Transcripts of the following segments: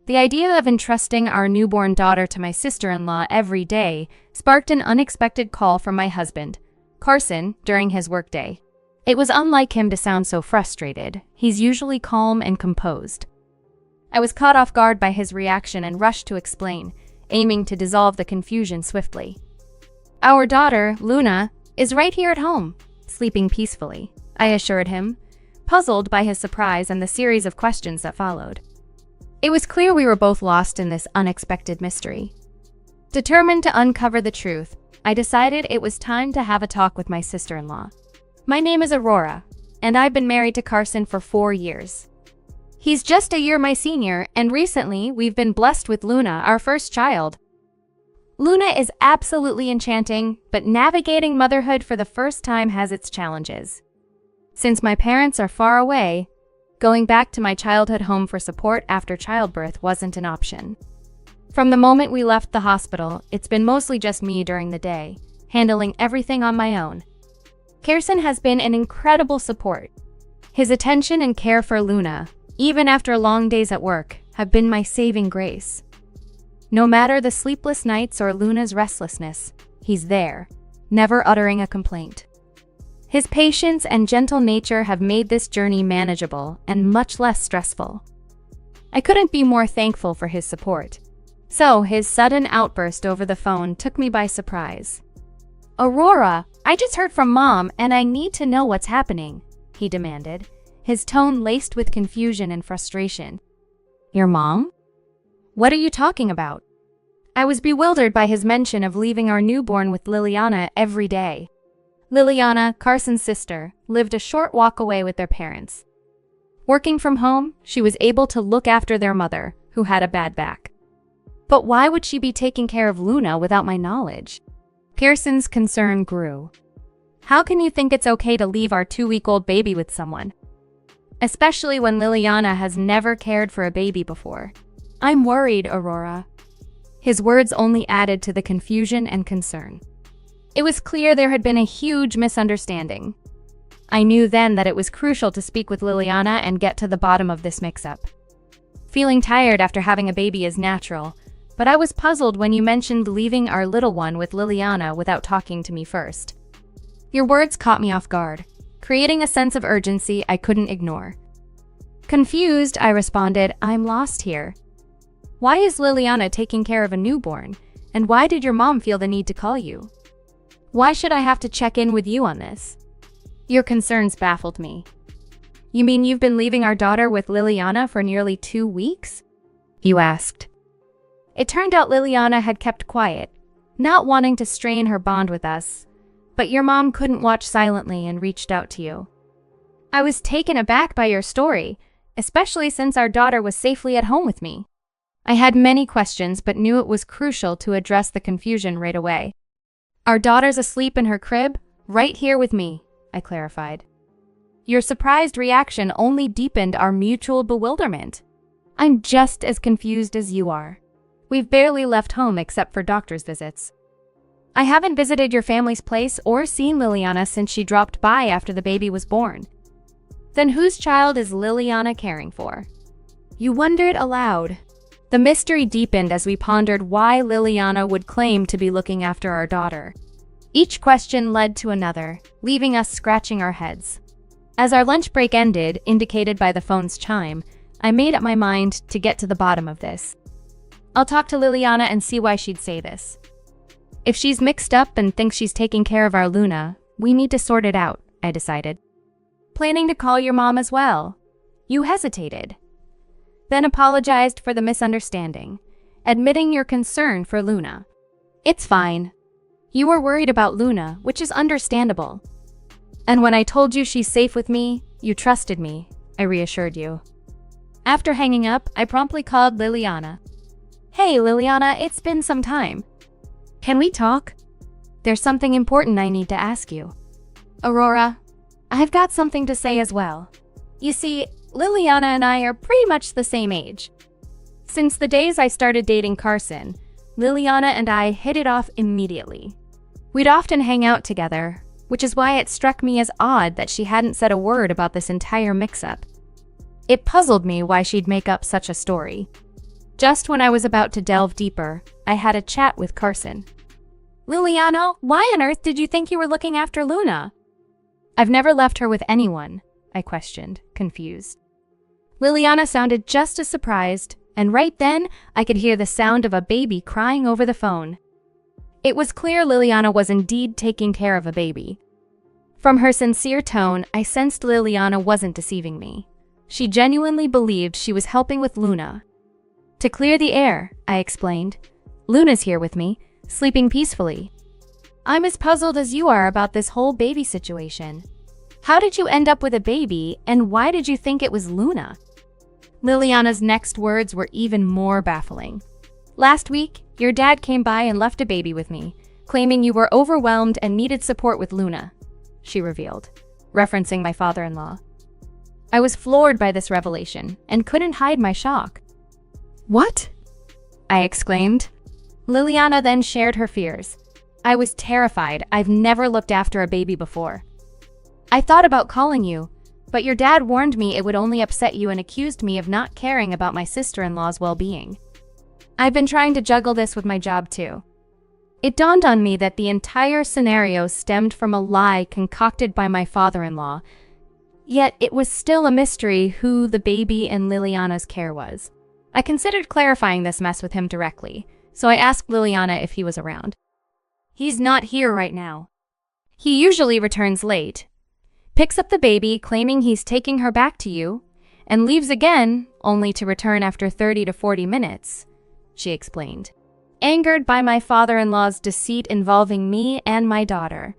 The idea of entrusting our newborn daughter to my sister-in-law every day sparked an unexpected call from my husband, Carson, during his workday. It was unlike him to sound so frustrated. He's usually calm and composed. I was caught off guard by his reaction and rushed to explain, aiming to dissolve the confusion swiftly. "Our daughter, Luna, is right here at home, sleeping peacefully," I assured him, puzzled by his surprise and the series of questions that followed. It was clear we were both lost in this unexpected mystery. Determined to uncover the truth, I decided it was time to have a talk with my sister-in-law. "My name is Aurora, and I've been married to Carson for 4 years. He's just a year my senior, and recently we've been blessed with Luna, our first child. Luna is absolutely enchanting, but navigating motherhood for the first time has its challenges. Since my parents are far away, going back to my childhood home for support after childbirth wasn't an option. From the moment we left the hospital, it's been mostly just me during the day, handling everything on my own. Carson has been an incredible support. His attention and care for Luna, even after long days at work, have been my saving grace. No matter the sleepless nights or Luna's restlessness, he's there, never uttering a complaint. His patience and gentle nature have made this journey manageable and much less stressful. I couldn't be more thankful for his support. So his sudden outburst over the phone took me by surprise. "Aurora, I just heard from Mom and I need to know what's happening," he demanded, his tone laced with confusion and frustration. "Your mom? What are you talking about?" I was bewildered by his mention of leaving our newborn with Liliana every day. Liliana, Carson's sister, lived a short walk away with their parents. Working from home, she was able to look after their mother, who had a bad back. But why would she be taking care of Luna without my knowledge? Carson's concern grew. "How can you think it's okay to leave our 2-week-old baby with someone? Especially when Liliana has never cared for a baby before. I'm worried, Aurora." His words only added to the confusion and concern. It was clear there had been a huge misunderstanding. I knew then that it was crucial to speak with Liliana and get to the bottom of this mix-up. Feeling tired after having a baby is natural, but I was puzzled when you mentioned leaving our little one with Liliana without talking to me first. Your words caught me off guard, creating a sense of urgency I couldn't ignore. Confused, I responded, "I'm lost here. Why is Liliana taking care of a newborn, and why did your mom feel the need to call you? Why should I have to check in with you on this?" Your concerns baffled me. "You mean you've been leaving our daughter with Liliana for nearly 2 weeks?" you asked. It turned out Liliana had kept quiet, not wanting to strain her bond with us, but your mom couldn't watch silently and reached out to you. I was taken aback by your story, especially since our daughter was safely at home with me. I had many questions but knew it was crucial to address the confusion right away. "Our daughter's asleep in her crib, right here with me," I clarified. Your surprised reaction only deepened our mutual bewilderment. "I'm just as confused as you are. We've barely left home except for doctor's visits. I haven't visited your family's place or seen Liliana since she dropped by after the baby was born." "Then whose child is Liliana caring for?" you wondered aloud. The mystery deepened as we pondered why Liliana would claim to be looking after our daughter. Each question led to another, leaving us scratching our heads. As our lunch break ended, indicated by the phone's chime, I made up my mind to get to the bottom of this. I'll talk to Liliana and see why she'd say this. If she's mixed up and thinks she's taking care of our Luna, we need to sort it out, I decided. "Planning to call your mom as well?" You hesitated, then apologized for the misunderstanding, admitting your concern for Luna. "It's fine. You were worried about Luna, which is understandable. And when I told you she's safe with me, you trusted me," I reassured you. After hanging up, I promptly called Liliana. "Hey Liliana, it's been some time. Can we talk? There's something important I need to ask you." "Aurora, I've got something to say as well. You see, Liliana and I are pretty much the same age. Since the days I started dating Carson, Liliana and I hit it off immediately. We'd often hang out together, which is why it struck me as odd that she hadn't said a word about this entire mix-up. It puzzled me why she'd make up such a story. Just when I was about to delve deeper, I had a chat with Carson. "Liliana, why on earth did you think you were looking after Luna?" "I've never left her with anyone," I questioned, confused. Liliana sounded just as surprised, and right then, I could hear the sound of a baby crying over the phone. It was clear Liliana was indeed taking care of a baby. From her sincere tone, I sensed Liliana wasn't deceiving me. She genuinely believed she was helping with Luna. "To clear the air," I explained. "Luna's here with me, sleeping peacefully. I'm as puzzled as you are about this whole baby situation. How did you end up with a baby, and why did you think it was Luna?" Liliana's next words were even more baffling. "Last week, your dad came by and left a baby with me, claiming you were overwhelmed and needed support with Luna," she revealed, referencing my father-in-law. I was floored by this revelation and couldn't hide my shock. "What?" I exclaimed. Liliana then shared her fears. "I was terrified. I've never looked after a baby before. I thought about calling you, but your dad warned me it would only upset you and accused me of not caring about my sister-in-law's well-being. I've been trying to juggle this with my job too." It dawned on me that the entire scenario stemmed from a lie concocted by my father-in-law, yet it was still a mystery who the baby in Liliana's care was. I considered clarifying this mess with him directly, so I asked Liliana if he was around. "He's not here right now. He usually returns late, picks up the baby claiming he's taking her back to you, and leaves again, only to return after 30 to 40 minutes, she explained. Angered by my father-in-law's deceit involving me and my daughter,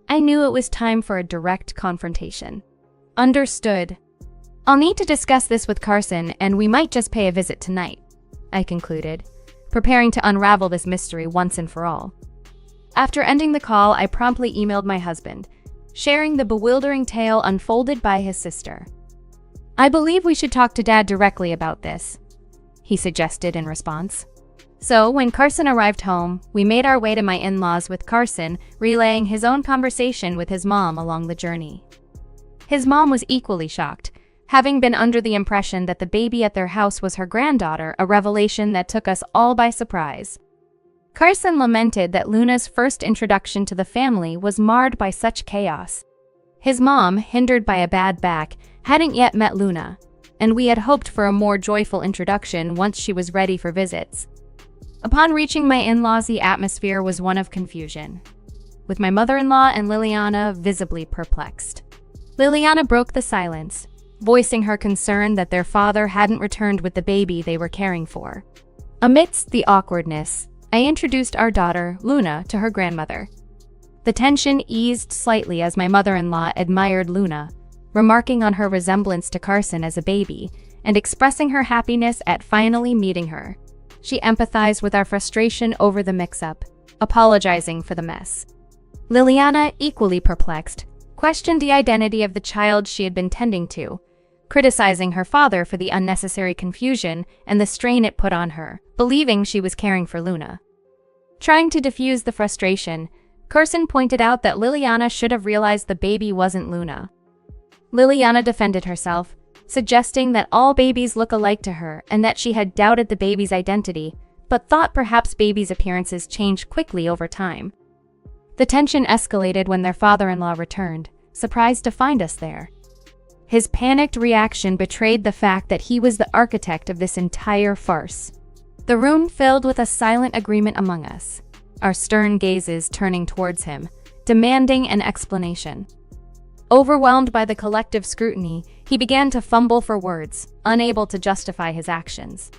I knew it was time for a direct confrontation. "Understood. I'll need to discuss this with Carson, and we might just pay a visit tonight," I concluded, preparing to unravel this mystery once and for all. After ending the call, I promptly emailed my husband, sharing the bewildering tale unfolded by his sister. "I believe we should talk to Dad directly about this," he suggested in response. So, when Carson arrived home, we made our way to my in-laws with Carson relaying his own conversation with his mom along the journey. His mom was equally shocked, having been under the impression that the baby at their house was her granddaughter, a revelation that took us all by surprise. Carson lamented that Luna's first introduction to the family was marred by such chaos. His mom, hindered by a bad back, hadn't yet met Luna, and we had hoped for a more joyful introduction once she was ready for visits. Upon reaching my in-laws, the atmosphere was one of confusion, with my mother-in-law and Liliana visibly perplexed. Liliana broke the silence, voicing her concern that their father hadn't returned with the baby they were caring for. Amidst the awkwardness, I introduced our daughter, Luna, to her grandmother. The tension eased slightly as my mother-in-law admired Luna, remarking on her resemblance to Carson as a baby and expressing her happiness at finally meeting her. She empathized with our frustration over the mix-up, apologizing for the mess. Liliana, equally perplexed, questioned the identity of the child she had been tending to, criticizing her father for the unnecessary confusion and the strain it put on her, believing she was caring for Luna. Trying to diffuse the frustration, Carson pointed out that Liliana should have realized the baby wasn't Luna. Liliana defended herself, suggesting that all babies look alike to her and that she had doubted the baby's identity, but thought perhaps babies' appearances changed quickly over time. The tension escalated when their father-in-law returned, surprised to find us there. His panicked reaction betrayed the fact that he was the architect of this entire farce. The room filled with a silent agreement among us, our stern gazes turning towards him, demanding an explanation. Overwhelmed by the collective scrutiny, he began to fumble for words, unable to justify his actions.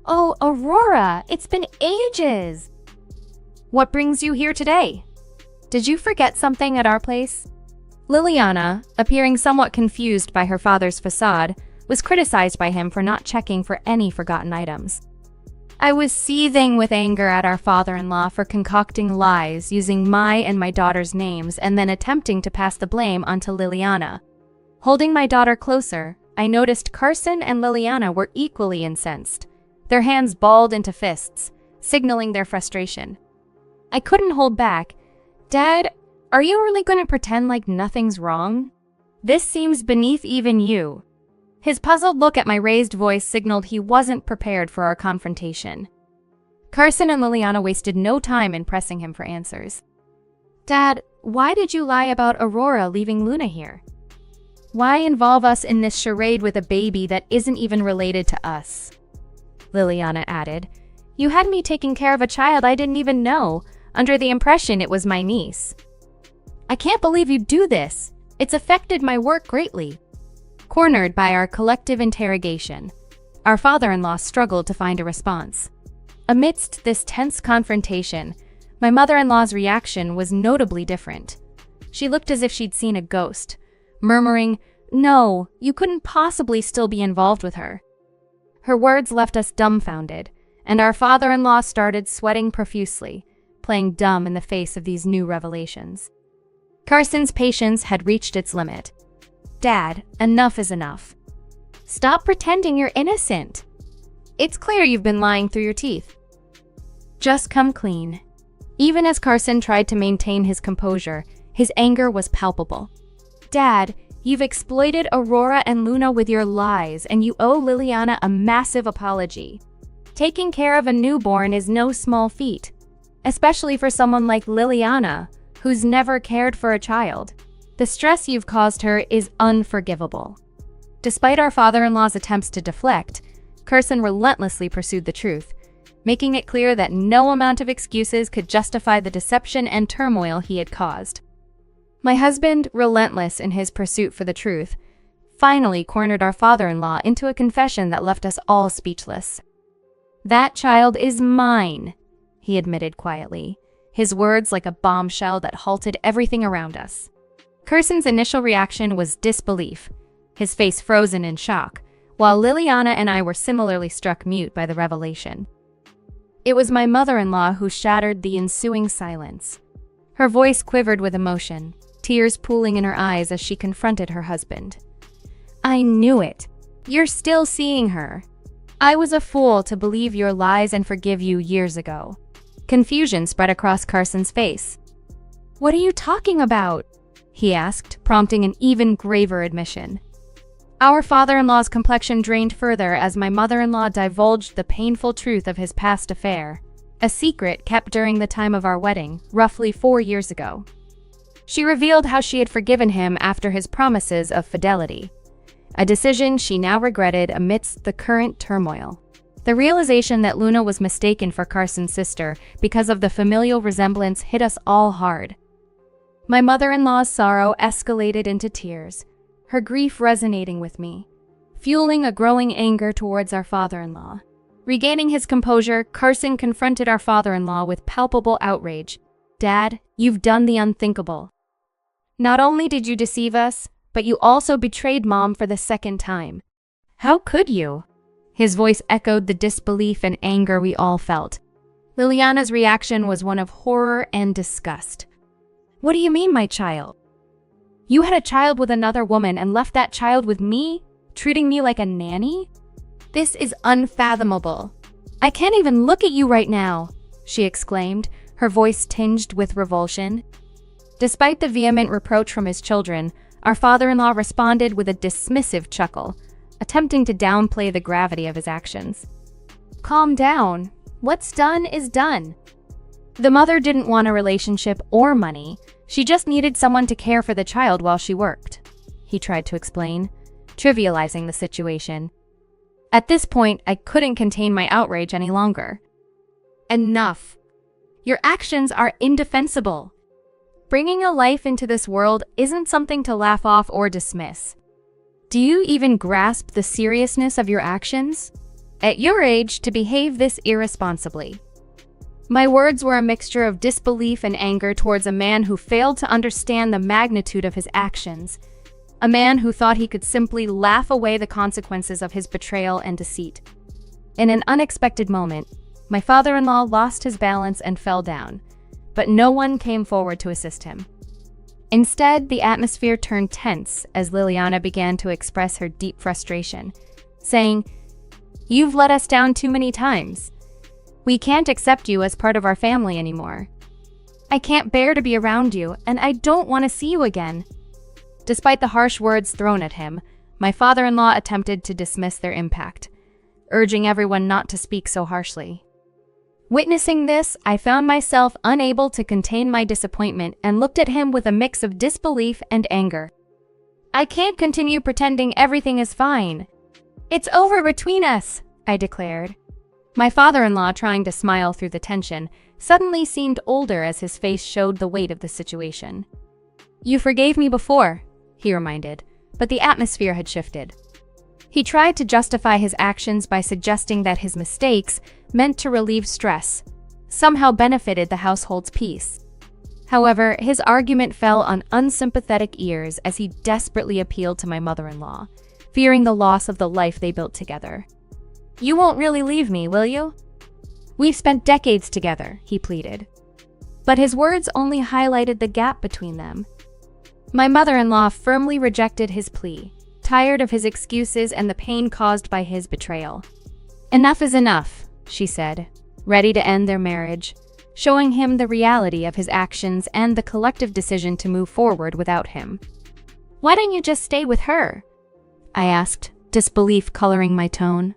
"Oh, Aurora, it's been ages! What brings you here today? Did you forget something at our place?" Liliana, appearing somewhat confused by her father's facade, was criticized by him for not checking for any forgotten items. I was seething with anger at our father-in-law for concocting lies using my and my daughter's names and then attempting to pass the blame onto Liliana. Holding my daughter closer, I noticed Carson and Liliana were equally incensed, their hands balled into fists, signaling their frustration. I couldn't hold back. "Dad, are you really going to pretend like nothing's wrong? This seems beneath even you." His puzzled look at my raised voice signaled he wasn't prepared for our confrontation. Carson and Liliana wasted no time in pressing him for answers. Dad, why did you lie about Aurora leaving Luna here? Why involve us in this charade with a baby that isn't even related to us? Liliana added. You had me taking care of a child I didn't even know, under the impression it was my niece. I can't believe you'd do this. It's affected my work greatly. Cornered by our collective interrogation, our father-in-law struggled to find a response. Amidst this tense confrontation, my mother-in-law's reaction was notably different. She looked as if she'd seen a ghost, murmuring, "No, you couldn't possibly still be involved with her." Her words left us dumbfounded, and our father-in-law started sweating profusely, playing dumb in the face of these new revelations. Carson's patience had reached its limit. Dad, enough is enough. Stop pretending you're innocent. It's clear you've been lying through your teeth. Just come clean. Even as Carson tried to maintain his composure, his anger was palpable. Dad, you've exploited Aurora and Luna with your lies, and you owe Liliana a massive apology. Taking care of a newborn is no small feat, especially for someone like Liliana, who's never cared for a child. The stress you've caused her is unforgivable. Despite our father-in-law's attempts to deflect, Carson relentlessly pursued the truth, making it clear that no amount of excuses could justify the deception and turmoil he had caused. My husband, relentless in his pursuit for the truth, finally cornered our father-in-law into a confession that left us all speechless. That child is mine, he admitted quietly, his words like a bombshell that halted everything around us. Carson's initial reaction was disbelief, his face frozen in shock, while Liliana and I were similarly struck mute by the revelation. It was my mother-in-law who shattered the ensuing silence. Her voice quivered with emotion, tears pooling in her eyes as she confronted her husband. I knew it. You're still seeing her. I was a fool to believe your lies and forgive you years ago. Confusion spread across Carson's face. What are you talking about? He asked, prompting an even graver admission. Our father-in-law's complexion drained further as my mother-in-law divulged the painful truth of his past affair, a secret kept during the time of our wedding, roughly 4 years ago. She revealed how she had forgiven him after his promises of fidelity, a decision she now regretted amidst the current turmoil. The realization that Luna was mistaken for Carson's sister because of the familial resemblance hit us all hard. My mother-in-law's sorrow escalated into tears, her grief resonating with me, fueling a growing anger towards our father-in-law. Regaining his composure, Carson confronted our father-in-law with palpable outrage. Dad, you've done the unthinkable. Not only did you deceive us, but you also betrayed Mom for the second time. How could you? His voice echoed the disbelief and anger we all felt. Liliana's reaction was one of horror and disgust. What do you mean, my child? You had a child with another woman and left that child with me, treating me like a nanny? This is unfathomable. I can't even look at you right now, she exclaimed, her voice tinged with revulsion. Despite the vehement reproach from his children, our father-in-law responded with a dismissive chuckle, attempting to downplay the gravity of his actions. Calm down. What's done is done. The mother didn't want a relationship or money. She just needed someone to care for the child while she worked, he tried to explain, trivializing the situation. At this point, I couldn't contain my outrage any longer. Enough. Your actions are indefensible. Bringing a life into this world isn't something to laugh off or dismiss. Do you even grasp the seriousness of your actions? At your age, to behave this irresponsibly. My words were a mixture of disbelief and anger towards a man who failed to understand the magnitude of his actions, a man who thought he could simply laugh away the consequences of his betrayal and deceit. In an unexpected moment, my father-in-law lost his balance and fell down, but no one came forward to assist him. Instead, the atmosphere turned tense as Liliana began to express her deep frustration, saying, "You've let us down too many times. We can't accept you as part of our family anymore. I can't bear to be around you, and I don't want to see you again." Despite the harsh words thrown at him, my father-in-law attempted to dismiss their impact, urging everyone not to speak so harshly. Witnessing this, I found myself unable to contain my disappointment and looked at him with a mix of disbelief and anger. I can't continue pretending everything is fine. It's over between us, I declared. My father-in-law, trying to smile through the tension, suddenly seemed older as his face showed the weight of the situation. You forgave me before, he reminded, but the atmosphere had shifted. He tried to justify his actions by suggesting that his mistakes, meant to relieve stress, somehow benefited the household's peace. However, his argument fell on unsympathetic ears as he desperately appealed to my mother-in-law, fearing the loss of the life they built together. You won't really leave me, will you? We've spent decades together, he pleaded. But his words only highlighted the gap between them. My mother-in-law firmly rejected his plea, tired of his excuses and the pain caused by his betrayal. Enough is enough, she said, ready to end their marriage, showing him the reality of his actions and the collective decision to move forward without him. Why don't you just stay with her? I asked, disbelief coloring my tone.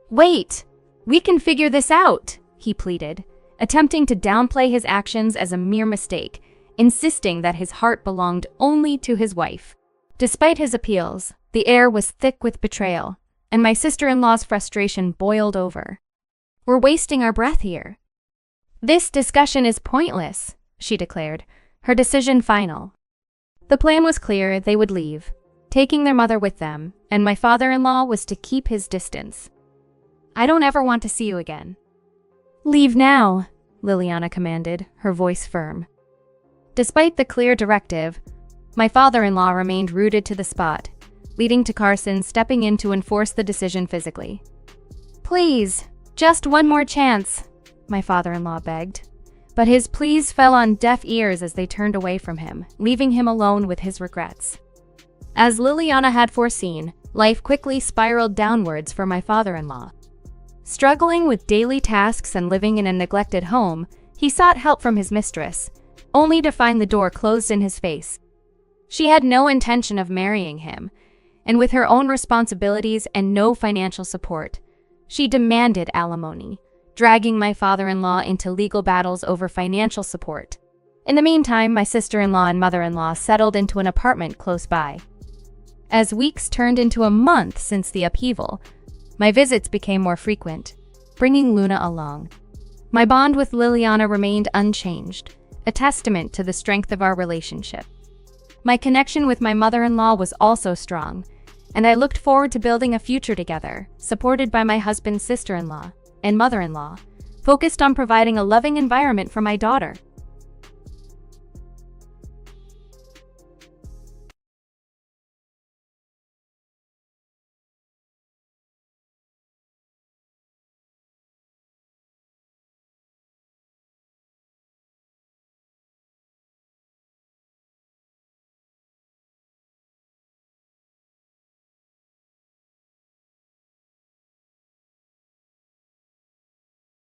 Wait, we can figure this out, he pleaded, attempting to downplay his actions as a mere mistake, insisting that his heart belonged only to his wife. Despite his appeals, the air was thick with betrayal, and my sister-in-law's frustration boiled over. We're wasting our breath here. This discussion is pointless, she declared, her decision final. The plan was clear: they would leave, taking their mother with them, and my father-in-law was to keep his distance. I don't ever want to see you again. Leave now, Liliana commanded, her voice firm. Despite the clear directive, my father-in-law remained rooted to the spot, leading to Carson stepping in to enforce the decision physically. Please, just one more chance, my father-in-law begged. But his pleas fell on deaf ears as they turned away from him, leaving him alone with his regrets. As Liliana had foreseen, life quickly spiraled downwards for my father-in-law. Struggling with daily tasks and living in a neglected home, he sought help from his mistress, only to find the door closed in his face. She had no intention of marrying him, and with her own responsibilities and no financial support, she demanded alimony, dragging my father-in-law into legal battles over financial support. In the meantime, my sister-in-law and mother-in-law settled into an apartment close by. As weeks turned into a month since the upheaval, my visits became more frequent, bringing Luna along. My bond with Liliana remained unchanged, a testament to the strength of our relationship. My connection with my mother-in-law was also strong, and I looked forward to building a future together, supported by my husband's sister-in-law and mother-in-law, focused on providing a loving environment for my daughter.